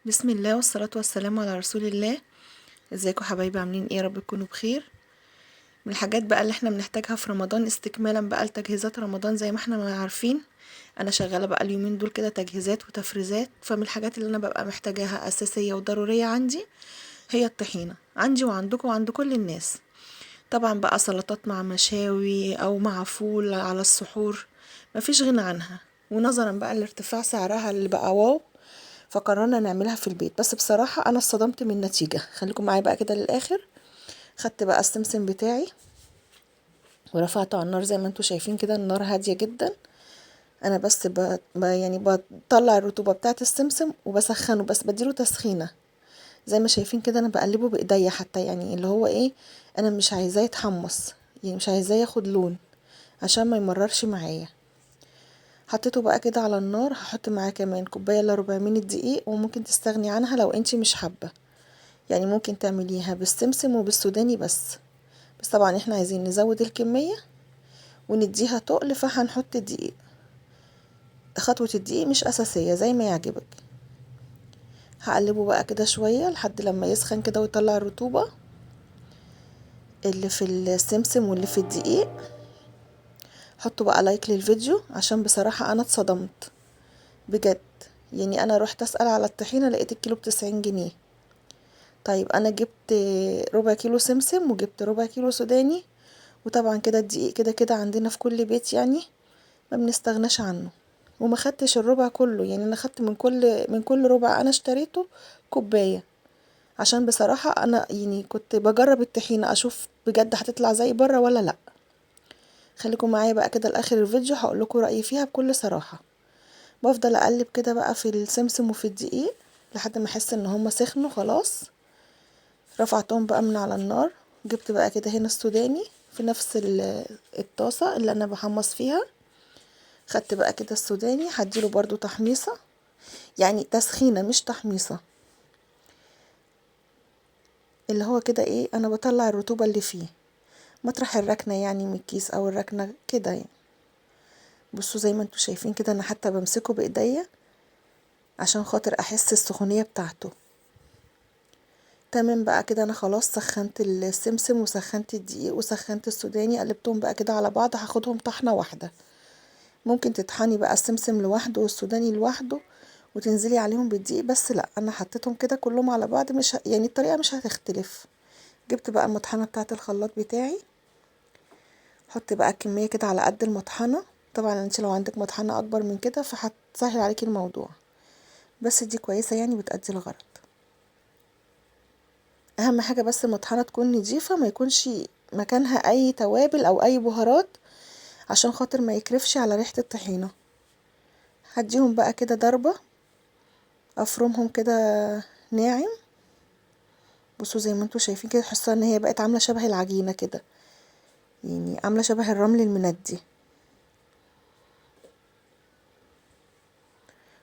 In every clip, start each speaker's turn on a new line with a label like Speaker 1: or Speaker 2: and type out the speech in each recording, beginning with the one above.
Speaker 1: بسم الله والصلاة والسلام على رسول الله. ازيكم حبايبي، عاملين ايه؟ يا رب تكونوا بخير. من الحاجات بقى اللي احنا بنحتاجها في رمضان استكمالا بقى لتجهيزات رمضان، زي ما احنا ما عارفين انا شغالة بقى اليومين دول كده تجهيزات وتفريزات. فمن الحاجات اللي انا ببقى محتاجاها اساسية وضرورية عندي هي الطحينة، عندي وعندكم وعند كل الناس. طبعا بقى سلطات مع مشاوي او مع فول على السحور مفيش غنى عنها. ونظرا بقى لارتفاع سعرها اللي بقى واو، فقررنا نعملها في البيت. بس بصراحة انا اتصدمت من النتيجة، خليكم معايا بقى كده للاخر. خدت بقى السمسم بتاعي ورفعته على النار، زي ما انتوا شايفين كده النار هادية جدا. انا بس يعني بطلع الرطوبة بتاعة السمسم وبسخنه، بس بديله تسخينة. زي ما شايفين كده انا بقلبه بايديا، حتى يعني اللي هو ايه، انا مش عايزاه يتحمص، يعني مش عايزاه ياخد لون عشان ما يمررش معايا. حطيته بقى كده على النار. هحط معاه كمان كوباية الا ربع من الدقيق، وممكن تستغني عنها لو انتي مش حابة، يعني ممكن تعمليها بالسمسم وبالسوداني بس طبعا احنا عايزين نزود الكمية ونديها تقل، فهنحط دقيق. خطوة الدقيق مش أساسية، زي ما يعجبك. هقلبه بقى كده شوية لحد لما يسخن كده ويطلع الرطوبة اللي في السمسم واللي في الدقيق. حطوا بقى لايك للفيديو، عشان بصراحة أنا اتصدمت بجد. يعني أنا رحت أسأل على الطحينة لقيت الكيلو ب90 جنيه. طيب أنا جبت ربع كيلو سمسم وجبت ربع كيلو سوداني، وطبعا كده الدقيق كده كده عندنا في كل بيت، يعني ما بنستغناش عنه. وما خدتش الربع كله، يعني انا خدت من كل ربع انا اشتريته كوبايه، عشان بصراحه انا يعني كنت بجرب الطحينه اشوف بجد هتطلع زي بره ولا لا. خليكم معايا بقى كده لاخر الفيديو، هقول لكم رايي فيها بكل صراحه. بفضل اقلب كده بقى في السمسم وفي الدقيق لحد ما احس ان هما سخنوا خلاص. رفعتهم بقى من على النار. جبت بقى كده هنا السوداني في نفس الطاسه اللي انا بحمص فيها. خدت بقى كده السوداني، هديله برضو تحميصه، يعني تسخينة مش تحميصة. اللي هو كده ايه، انا بطلع الرطوبة اللي فيه مطرح الركنة، يعني من الكيس او الركنة كده يعني. بصوا زي ما انتوا شايفين كده، انا حتى بمسكه بايديا عشان خاطر احس السخونية بتاعته. تمام بقى كده، انا خلاص سخنت السمسم وسخنت الدقيق وسخنت السوداني، قلبتهم بقى كده على بعض. هاخدهم طحنة واحدة. ممكن تطحني بقى السمسم لوحده والسوداني لوحده وتنزلي عليهم بالدقيق، بس لا، انا حطيتهم كده كلهم على بعض، مش يعني الطريقة مش هتختلف. جبت بقى المطحنة بتاعة الخلاط بتاعي. حط بقى كمية كده على قد المطحنة. طبعا انت لو عندك مطحنة اكبر من كده فهتسهل عليكي الموضوع، بس دي كويسة يعني بتأدي الغرض. اهم حاجة بس المطحنة تكون نضيفة، ما يكونش مكانها اي توابل او اي بهارات، عشان خاطر ما يكرفش على ريحة الطحينة. هديهم بقى كده ضربة، افرمهم كده ناعم. بصوا زي ما انتوا شايفين كده، تحسوا ان هي بقت عاملة شبه العجينة كده، يعني عاملة شبه الرمل المندي.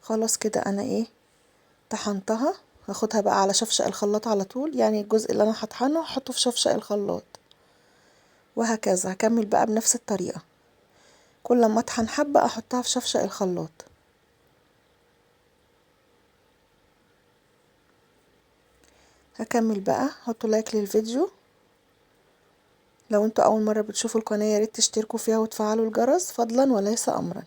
Speaker 1: خلاص كده انا ايه، طحنتها. هاخدها بقى على شفشق الخلاط على طول، يعني الجزء اللي انا هطحنه هحطه في شفشق الخلاط، وهكذا هكمل بقى بنفس الطريقة. كل ما اطحن حبة احطها في شفشق الخلاط. هكمل بقى. حطوا لايك للفيديو. لو انتوا اول مرة بتشوفوا القناة ياريت تشتركوا فيها وتفعلوا الجرس فضلا وليس امرا.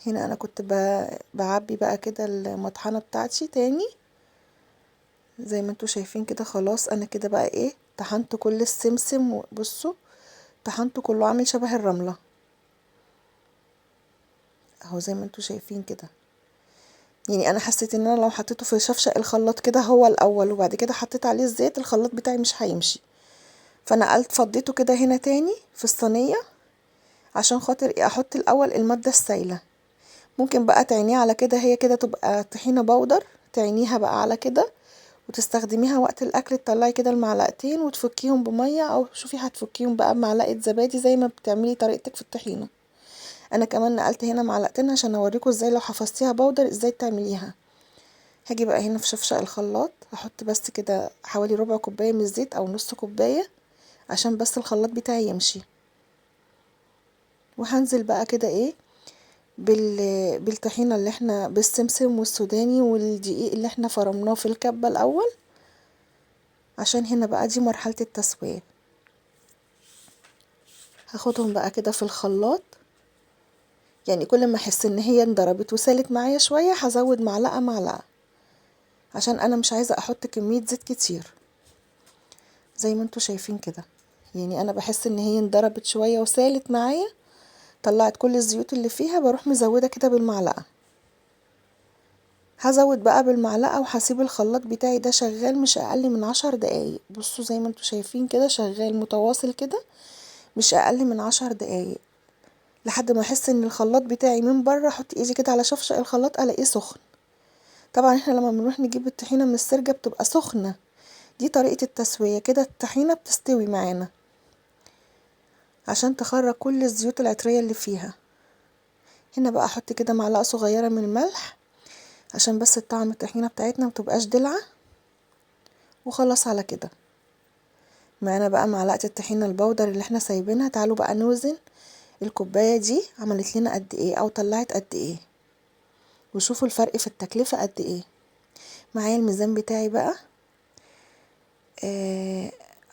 Speaker 1: هنا انا كنت بعبي بقى كده المطحنة بتاعتي تاني. زي ما انتوا شايفين كده خلاص انا كده بقى ايه، طحنت كل السمسم. بصوا طحنته كله عامل شبه الرملة اهو، زي ما انتوا شايفين كده. يعني انا حسيت ان انا لو حطيته في شفشق الخلاط كده هو الاول وبعد كده حطيت عليه الزيت، الخلاط بتاعي مش هيمشي. فنقلت فضيته كده هنا تاني في الصينية، عشان خاطر احط الاول المادة السائلة. ممكن بقى تعينيه على كده، هي كده تبقى طحينة بودر. تعينيها بقى على كده وتستخدميها وقت الاكل، تطلعي كده المعلقتين وتفكيهم بمية، او شوفي هتفكيهم بقى بمعلقة زبادي زي ما بتعملي طريقتك في الطحينة. انا كمان نقلت هنا معلقتين عشان اوريكم ازاي لو حفظتيها بودر ازاي تعمليها. هاجي بقى هنا في شفشق الخلاط هحط بس كده حوالي ربع كوباية من الزيت او نص كوباية، عشان بس الخلاط بتاعي يمشي. وهنزل بقى كده ايه بالطحينة اللي احنا بالسمسم والسوداني والدقيق اللي احنا فرمناه في الكبة الاول، عشان هنا بقى دي مرحلة التسوية. هاخدهم بقى كده في الخلاط، يعني كل ما احس ان هي انضربت وسالت معايا شوية هزود معلقة معلقة، عشان انا مش عايزة احط كمية زيت كتير. زي ما انتوا شايفين كده، يعني انا بحس ان هي انضربت شوية وسالت معايا، طلعت كل الزيوت اللي فيها، بروح مزودة كده بالمعلقة. هزود بقى بالمعلقة وهسيب الخلاط بتاعي ده شغال مش اقل من 10 دقايق. بصوا زي ما انتوا شايفين كده شغال متواصل كده مش اقل من 10 دقايق، لحد ما احس ان الخلاط بتاعي من بره، احط ايدي كده على شفشق الخلاط الاقيه سخن. طبعا احنا لما بنروح نجيب الطحينة من السرجة بتبقى سخنة، دي طريقة التسوية كده، الطحينة بتستوي معانا عشان تخرج كل الزيوت العطرية اللي فيها. هنا بقى احط كده معلقة صغيرة من الملح عشان بس الطعم الطحينة بتاعتنا متبقاش دلعة، وخلاص على كده. معانا بقى معلقة الطحينة البودر اللي احنا سايبينها. تعالوا بقى نوزن الكوباية دي عملت لنا قد ايه او طلعت قد ايه، وشوفوا الفرق في التكلفة قد ايه. معايا الميزان بتاعي بقى.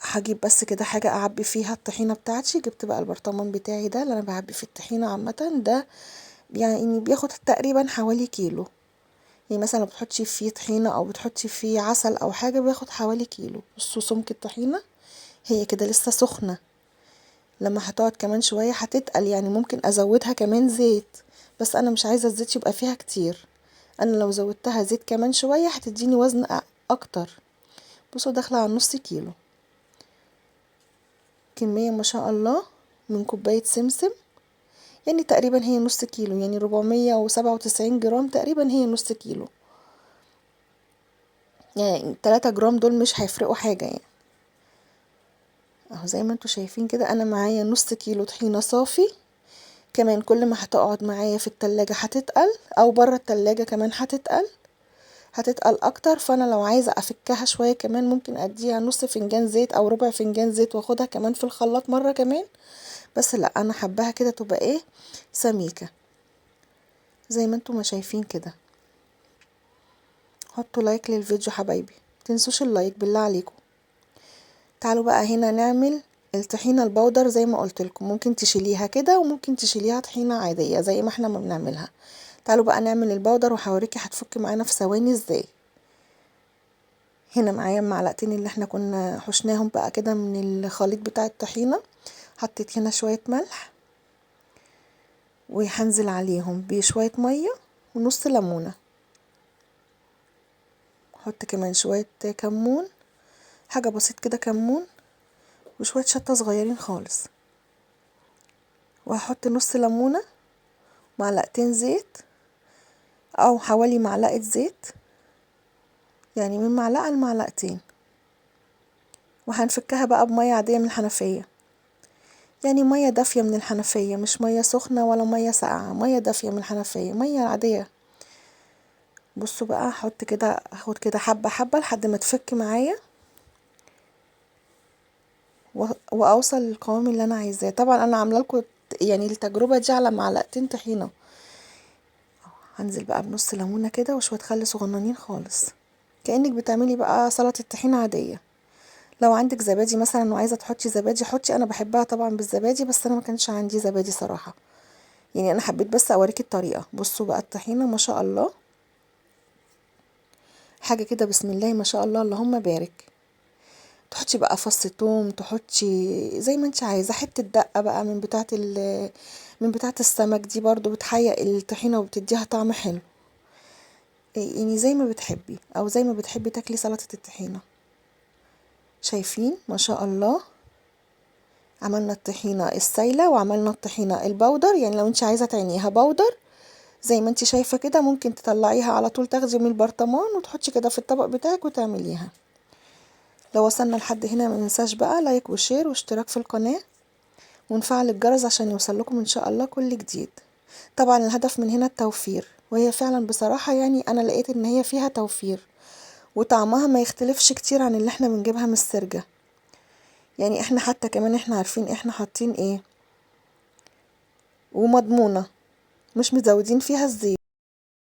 Speaker 1: هجيب بس كده حاجة اعبي فيها الطحينة بتاعتي. جبت بقى البرطمان بتاعي ده اللي انا بعبي فيه الطحينة عامة، ده يعني بياخد تقريبا حوالي كيلو. يعني مثلا لو بتحطي فيه طحينة او بتحطي فيه عسل او حاجة بياخد حوالي كيلو. بصوا سمك الطحينة هي كده لسه سخنة، لما هتقعد كمان شوية هتتقل، يعني ممكن ازودها كمان زيت، بس انا مش عايزة الزيت يبقى فيها كتير. انا لو زودتها زيت كمان شوية هتديني وزن اكتر. بصوا داخلة على نص كيلو، كمية ما شاء الله من كوباية سمسم. يعني تقريبا هي نص كيلو، يعني 497 جرام تقريبا هي نص كيلو. يعني 3 جرام دول مش هيفرقوا حاجة يعني. اهو زي ما انتوا شايفين كده انا معايا نص كيلو طحينة صافي. كمان كل ما هتقعد معايا في التلاجة هتتقل، او برا التلاجة كمان هتتقل اكتر. فانا لو عايزة افكها شوية كمان ممكن اديها نص فنجان زيت او ربع فنجان زيت واخدها كمان في الخلاط مرة كمان. بس لا، انا حباها كده تبقى ايه، سميكة زي ما انتوا ما شايفين كده. حطوا لايك للفيديو حبايبي، متنسوش اللايك بالله عليكم. تعالوا بقى هنا نعمل الطحينة البودر. زي ما قلت لكم ممكن تشيليها كده وممكن تشيليها طحينة عادية زي ما احنا ما بنعملها. تعالوا بقى نعمل البودر وهوريكي هتفك معانا في ثواني ازاي. هنا معايا معلقتين اللي احنا كنا حشناهم بقى كده من الخليط بتاع الطحينة. حطيت هنا شوية ملح، وهنزل عليهم بشوية مية ونص ليمونة. حط كمان شوية كمون، حاجة بسيط كده كمون، وشوية شطة صغيرين خالص. وهحط نص ليمونة، معلقتين زيت او حوالي معلقة زيت، يعني من معلقة لمعلقتين. وهنفكها بقى بمية عادية من الحنفية، يعني مية دافية من الحنفية، مش مية سخنة ولا مية ساقعة، مية دافية من الحنفية، مية عادية. بصوا بقى هحط كده، هاخد كده حبة حبة لحد ما تفك معايا واوصل للقوام اللي انا عايزاه. طبعا انا عامله لكم يعني التجربة دي على معلقتين طحينة. هنزل بقى بنص ليمونة كده وشوية خل صغننين خالص، كأنك بتعملي بقى سلطة طحينة عادية. لو عندك زبادي مثلا وعايزة تحطي زبادي حطي، انا بحبها طبعا بالزبادي، بس انا ما كانش عندي زبادي صراحة، يعني انا حبيت بس اوريك الطريقة. بصوا بقى الطحينة ما شاء الله حاجة كده بسم الله ما شاء الله اللهم بارك. تحطي بقى فص توم، تحطي زي ما انت عايزة، حتة دقة بقى من بتاعة السمك دي برضو بتحيق الطحينة وبتديها طعم حلو، يعني زي ما بتحبي او زي ما بتحبي تاكلي سلطة الطحينة. شايفين ما شاء الله عملنا الطحينة السايلة وعملنا الطحينة البودر. يعني لو انت عايزة تعينيها بودر زي ما انت شايفة كده ممكن تطلعيها على طول، تاخدي من البرطمان وتحطي كده في الطبق بتاعك وتعمليها. لو وصلنا لحد هنا ما ننساش بقى لايك وشير واشتراك في القناة ونفعل الجرس عشان يوصل لكم ان شاء الله كل جديد. طبعا الهدف من هنا التوفير، وهي فعلا بصراحة يعني انا لقيت ان هي فيها توفير، وطعمها ما يختلفش كتير عن اللي احنا بنجيبها من السرجة. يعني احنا حتى كمان احنا عارفين احنا حاطين ايه، ومضمونة. مش مزودين فيها الزيت.